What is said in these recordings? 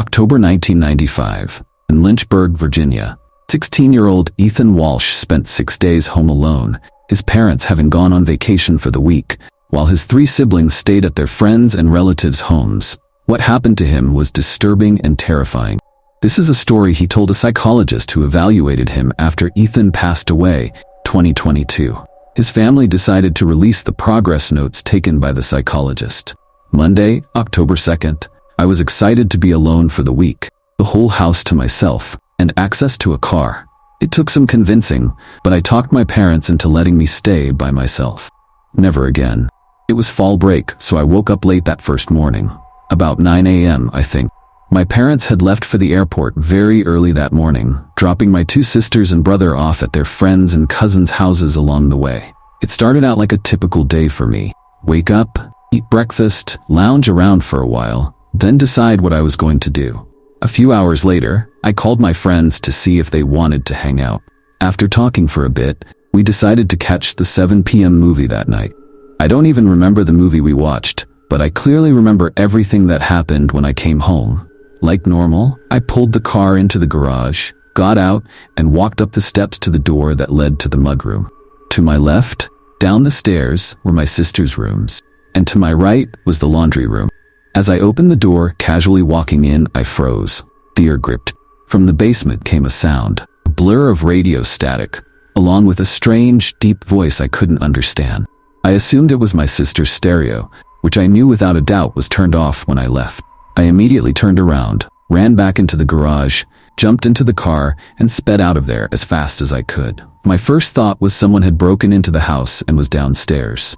October 1995. In Lynchburg, Virginia, 16-year-old Ethan Walsh spent 6 days home alone, his parents having gone on vacation for the week, while his 3 siblings stayed at their friends' and relatives' homes. What happened to him was disturbing and terrifying. This is a story he told a psychologist who evaluated him after Ethan passed away, 2022. His family decided to release the progress notes taken by the psychologist. Monday, October 2nd. I was excited to be alone for the week, the whole house to myself, and access to a car. It took some convincing, but I talked my parents into letting me stay by myself. Never again. It was fall break, so I woke up late that first morning. About 9 a.m., I think. My parents had left for the airport very early that morning, dropping my 2 sisters and brother off at their friends' and cousins' houses along the way. It started out like a typical day for me. Wake up, eat breakfast, lounge around for a while, then decide what I was going to do. A few hours later, I called my friends to see if they wanted to hang out. After talking for a bit, we decided to catch the 7 p.m. movie that night. I don't even remember the movie we watched, but I clearly remember everything that happened when I came home. Like normal, I pulled the car into the garage, got out, and walked up the steps to the door that led to the mudroom. To my left, down the stairs, were my sister's rooms, and to my right was the laundry room. As I opened the door, casually walking in, I froze. Fear gripped. From the basement came a sound, a blur of radio static, along with a strange, deep voice I couldn't understand. I assumed it was my sister's stereo, which I knew without a doubt was turned off when I left. I immediately turned around, ran back into the garage, jumped into the car, and sped out of there as fast as I could. My first thought was someone had broken into the house and was downstairs.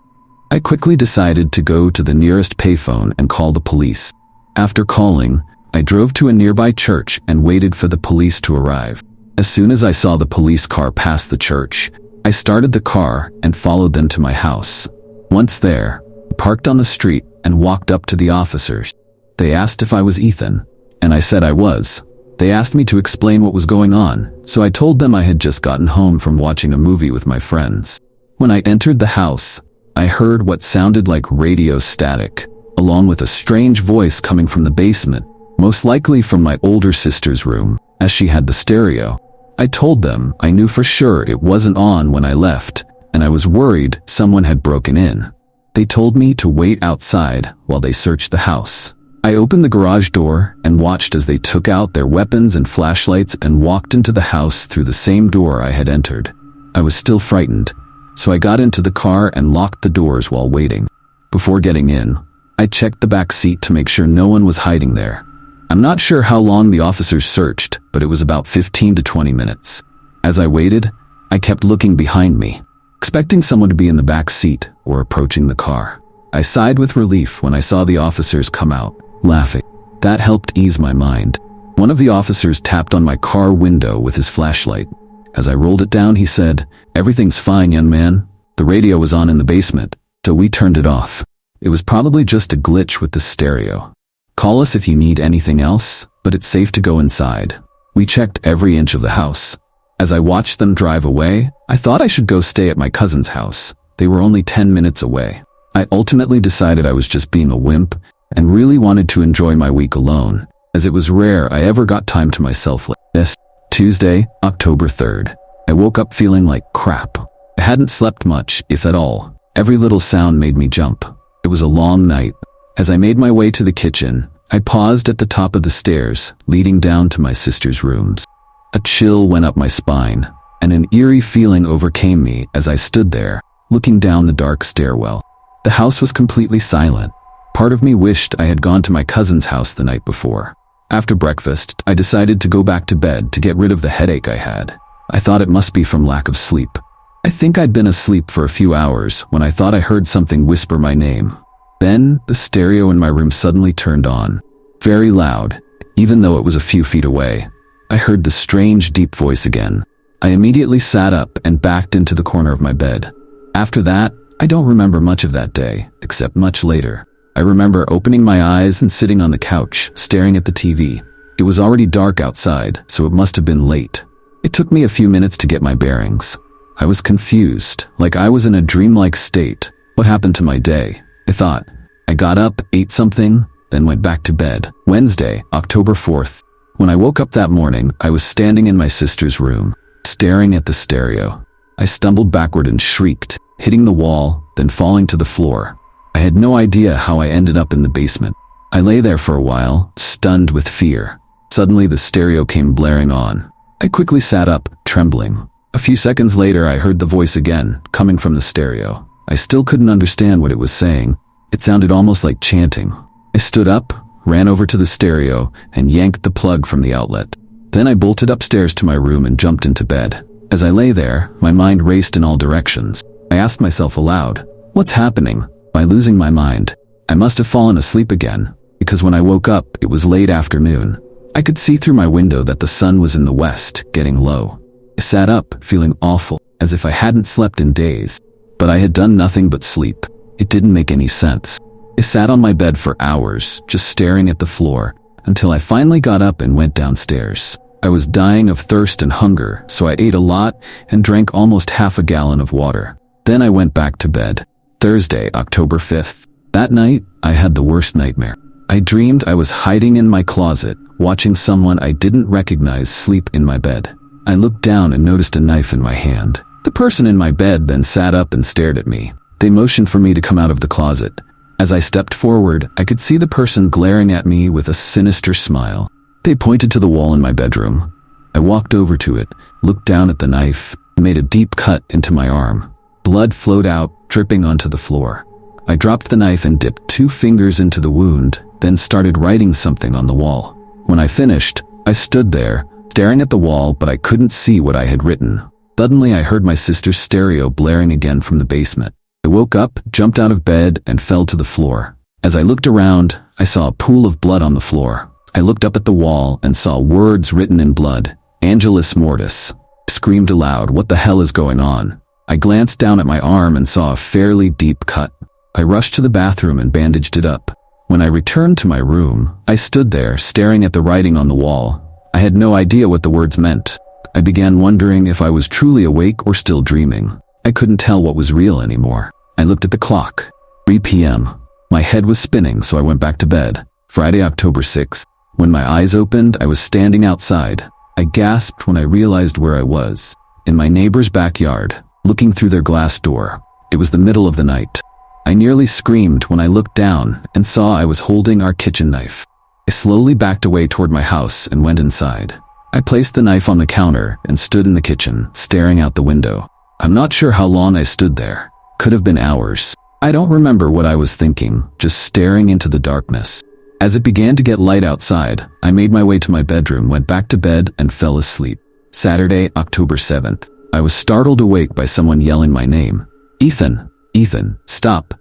I quickly decided to go to the nearest payphone and call the police. After calling, I drove to a nearby church and waited for the police to arrive. As soon as I saw the police car pass the church, I started the car and followed them to my house. Once there, I parked on the street and walked up to the officers. They asked if I was Ethan, and I said I was. They asked me to explain what was going on, so I told them I had just gotten home from watching a movie with my friends. When I entered the house, I heard what sounded like radio static, along with a strange voice coming from the basement, most likely from my older sister's room, as she had the stereo. I told them I knew for sure it wasn't on when I left, and I was worried someone had broken in. They told me to wait outside while they searched the house. I opened the garage door and watched as they took out their weapons and flashlights and walked into the house through the same door I had entered. I was still frightened, so I got into the car and locked the doors while waiting. Before getting in, I checked the back seat to make sure no one was hiding there. I'm not sure how long the officers searched, but it was about 15 to 20 minutes. As I waited, I kept looking behind me, expecting someone to be in the back seat or approaching the car. I sighed with relief when I saw the officers come out, laughing. That helped ease my mind. One of the officers tapped on my car window with his flashlight. As I rolled it down, he said, "Everything's fine, young man. The radio was on in the basement, so we turned it off. It was probably just a glitch with the stereo. Call us if you need anything else, but it's safe to go inside." We checked every inch of the house. As I watched them drive away, I thought I should go stay at my cousin's house. They were only 10 minutes away. I ultimately decided I was just being a wimp and really wanted to enjoy my week alone, as it was rare I ever got time to myself like this. Tuesday, October 3rd. I woke up feeling like crap. I hadn't slept much, if at all. Every little sound made me jump. It was a long night. As I made my way to the kitchen, I paused at the top of the stairs, leading down to my sister's rooms. A chill went up my spine, and an eerie feeling overcame me as I stood there, looking down the dark stairwell. The house was completely silent. Part of me wished I had gone to my cousin's house the night before. After breakfast, I decided to go back to bed to get rid of the headache I had. I thought it must be from lack of sleep. I think I'd been asleep for a few hours when I thought I heard something whisper my name. Then, the stereo in my room suddenly turned on. Very loud, even though it was a few feet away. I heard the strange, deep voice again. I immediately sat up and backed into the corner of my bed. After that, I don't remember much of that day, except much later. I remember opening my eyes and sitting on the couch, staring at the TV. It was already dark outside, so it must have been late. It took me a few minutes to get my bearings. I was confused, like I was in a dreamlike state. What happened to my day? I thought. I got up, ate something, then went back to bed. Wednesday, October 4th. When I woke up that morning, I was standing in my sister's room, staring at the stereo. I stumbled backward and shrieked, hitting the wall, then falling to the floor. I had no idea how I ended up in the basement. I lay there for a while, stunned with fear. Suddenly the stereo came blaring on. I quickly sat up, trembling. A few seconds later I heard the voice again, coming from the stereo. I still couldn't understand what it was saying. It sounded almost like chanting. I stood up, ran over to the stereo, and yanked the plug from the outlet. Then I bolted upstairs to my room and jumped into bed. As I lay there, my mind raced in all directions. I asked myself aloud, what's happening? By losing my mind, I must have fallen asleep again, because when I woke up, it was late afternoon. I could see through my window that the sun was in the west, getting low. I sat up, feeling awful, as if I hadn't slept in days. But I had done nothing but sleep. It didn't make any sense. I sat on my bed for hours, just staring at the floor, until I finally got up and went downstairs. I was dying of thirst and hunger, so I ate a lot and drank almost half a gallon of water. Then I went back to bed. Thursday, October 5th. That night, I had the worst nightmare. I dreamed I was hiding in my closet, watching someone I didn't recognize sleep in my bed. I looked down and noticed a knife in my hand. The person in my bed then sat up and stared at me. They motioned for me to come out of the closet. As I stepped forward, I could see the person glaring at me with a sinister smile. They pointed to the wall in my bedroom. I walked over to it, looked down at the knife, and made a deep cut into my arm. Blood flowed out, dripping onto the floor. I dropped the knife and dipped 2 fingers into the wound, then started writing something on the wall. When I finished, I stood there, staring at the wall, but I couldn't see what I had written. Suddenly I heard my sister's stereo blaring again from the basement. I woke up, jumped out of bed, and fell to the floor. As I looked around, I saw a pool of blood on the floor. I looked up at the wall and saw words written in blood. Angelus Mortis. I screamed aloud, what the hell is going on? I glanced down at my arm and saw a fairly deep cut. I rushed to the bathroom and bandaged it up. When I returned to my room, I stood there, staring at the writing on the wall. I had no idea what the words meant. I began wondering if I was truly awake or still dreaming. I couldn't tell what was real anymore. I looked at the clock. 3 p.m. My head was spinning, so I went back to bed. Friday, October 6th. When my eyes opened, I was standing outside. I gasped when I realized where I was. In my neighbor's backyard, looking through their glass door. It was the middle of the night. I nearly screamed when I looked down and saw I was holding our kitchen knife. I slowly backed away toward my house and went inside. I placed the knife on the counter and stood in the kitchen, staring out the window. I'm not sure how long I stood there. Could have been hours. I don't remember what I was thinking, just staring into the darkness. As it began to get light outside, I made my way to my bedroom, went back to bed, and fell asleep. Saturday, October 7th. I was startled awake by someone yelling my name. Ethan, Ethan, stop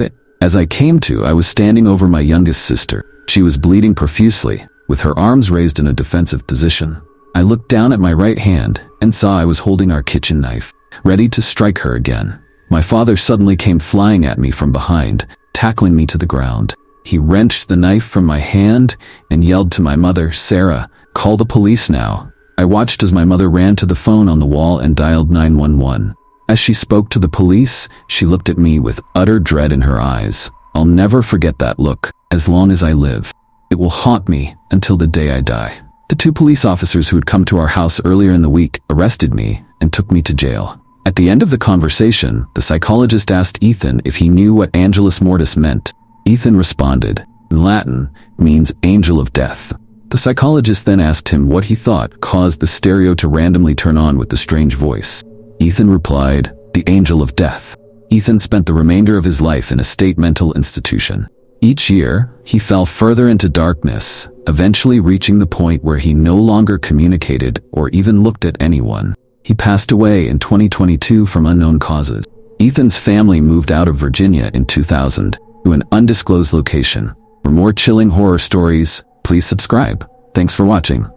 it. As I came to, I was standing over my youngest sister. She was bleeding profusely, with her arms raised in a defensive position. I looked down at my right hand and saw I was holding our kitchen knife, ready to strike her again. My father suddenly came flying at me from behind, tackling me to the ground. He wrenched the knife from my hand and yelled to my mother, Sarah, call the police now. I watched as my mother ran to the phone on the wall and dialed 911. As she spoke to the police, she looked at me with utter dread in her eyes. I'll never forget that look, as long as I live. It will haunt me until the day I die. The 2 police officers who had come to our house earlier in the week arrested me and took me to jail. At the end of the conversation, the psychologist asked Ethan if he knew what Angelus Mortis meant. Ethan responded, in Latin, means angel of death. The psychologist then asked him what he thought caused the stereo to randomly turn on with the strange voice. Ethan replied, the angel of death. Ethan spent the remainder of his life in a state mental institution. Each year, he fell further into darkness, eventually reaching the point where he no longer communicated or even looked at anyone. He passed away in 2022 from unknown causes. Ethan's family moved out of Virginia in 2000 to an undisclosed location. For more chilling horror stories, please subscribe. Thanks for watching.